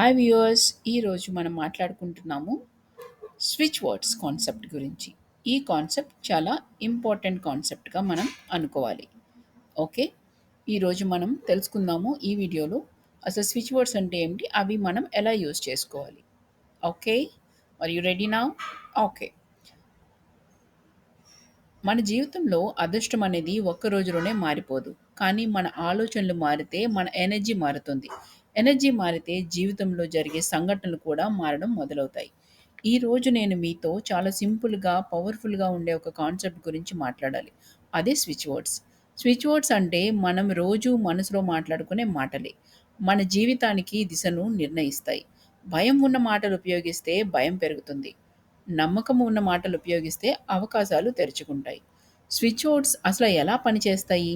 Hi viewers, ఈరోజు మనం మాట్లాడుకుంటున్నాము switch words concept గురించి. ఈ కాన్సెప్ట్ చాలా ఇంపార్టెంట్ కాన్సెప్ట్గా మనం అనుకోవాలి. ఓకే, ఈరోజు మనం తెలుసుకుందాము ఈ వీడియోలో అసలు స్విచ్ వర్డ్స్ అంటే ఏమిటి, అవి మనం ఎలా యూజ్ చేసుకోవాలి. Okay, are you ready now? Okay, మన జీవితంలో అదృష్టం అనేది ఒక్క రోజులోనే మారిపోదు. కానీ మన ఆలోచనలు మారితే మన ఎనర్జీ మారుతుంది. ఎనర్జీ మారితే జీవితంలో జరిగే సంఘటనలు కూడా మారడం మొదలవుతాయి. ఈరోజు నేను మీతో చాలా సింపుల్‌గా, పవర్‌ఫుల్‌గా ఉండే ఒక కాన్సెప్ట్ గురించి మాట్లాడాలి. అదే స్విచ్ వర్డ్స్. స్విచ్ వర్డ్స్ అంటే మనం రోజు మనసులో మాట్లాడుకునే మాటలే. మన జీవితానికి దిశను నిర్ణయిస్తాయి. భయం ఉన్న మాటలు ఉపయోగిస్తే భయం పెరుగుతుంది. నమ్మకం ఉన్న మాటలు ఉపయోగిస్తే అవకాశాలు తెరుచుకుంటాయి. స్విచ్ వర్డ్స్ అసలు ఎలా పనిచేస్తాయి?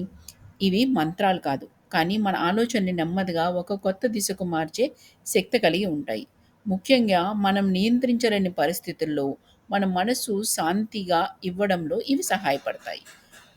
ఇవి మంత్రాలు కాదు. కానీ మన ఆలోచనని నెమ్మదిగా ఒక కొత్త దిశకు మార్చే శక్తి కలిగి ఉంటాయి. ముఖ్యంగా మనం నియంత్రించలేని పరిస్థితుల్లో మన మనసు శాంతిగా ఇవ్వడంలో ఇవి సహాయపడతాయి.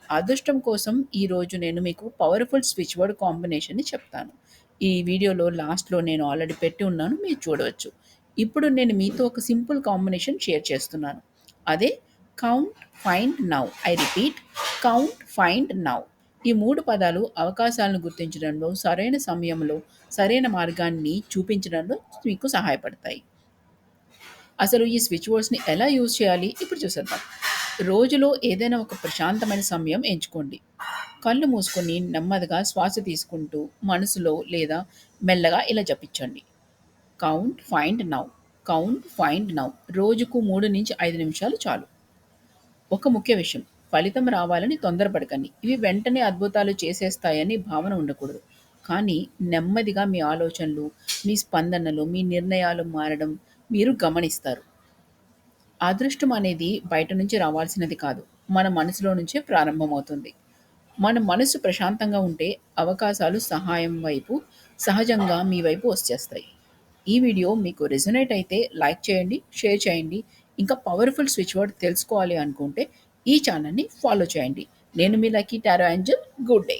అదృష్టం కోసం ఈరోజు నేను మీకు పవర్‌ఫుల్ స్విచ్ వర్డ్ కాంబినేషన్‌ని చెప్తాను. ఈ వీడియోలో లాస్ట్‌లో నేను ఆల్రెడీ పెట్టి ఉన్నాను. మీరు చూడవచ్చు. ఇప్పుడు నేను మీతో ఒక సింపుల్ కాంబినేషన్ షేర్ చేస్తున్నాను. అదే count, find, now. I repeat, count, find, now. ఈ 3 పదాలు అవకాశాలను గుర్తించడంలో, సరైన సమయంలో, సరైన మార్గాన్ని చూపించడంలో మీకు సహాయపడతాయి. అసలు ఈ స్విచ్ వర్డ్స్‌ని ఎలా యూజ్ చేయాలి ఇప్పుడు చూసేద్దాం. రోజులో ఏదైనా ఒక ప్రశాంతమైన సమయం ఎంచుకోండి. కళ్ళు మూసుకొని నెమ్మదిగా శ్వాస తీసుకుంటూ మనసులో లేదా మెల్లగా ఇలా జపించండి. Count, find, now. Count, find, now. రోజుకు 3-5 నిమిషాలు చాలు. ఒక ముఖ్య విషయం, ఫలితం రావాలని తొందరపడకండి. ఇవి వెంటనే అద్భుతాలు చేసేస్తాయని భావన ఉండకూడదు. కానీ నెమ్మదిగా మీ ఆలోచనలు, మీ స్పందనలు, మీ నిర్ణయాలు మారడం మీరు గమనిస్తారు. అదృష్టం అనేది బయట నుంచి రావాల్సినది కాదు. మన మనసులో నుంచే ప్రారంభమవుతుంది. మన మనసు ప్రశాంతంగా ఉంటే అవకాశాలు సహాయం వైపు సహజంగా మీ వైపు వచ్చేస్తాయి. ఈ వీడియో మీకు రెజొనేట్ అయితే లైక్ చేయండి, షేర్ చేయండి. ఇంకా పవర్‌ఫుల్ స్విచ్ వర్డ్ తెలుసుకోవాలి అనుకుంటే ఈ ఛానెల్‌ని ఫాలో చేయండి. నేను మీ lucky tarot angel. Good day.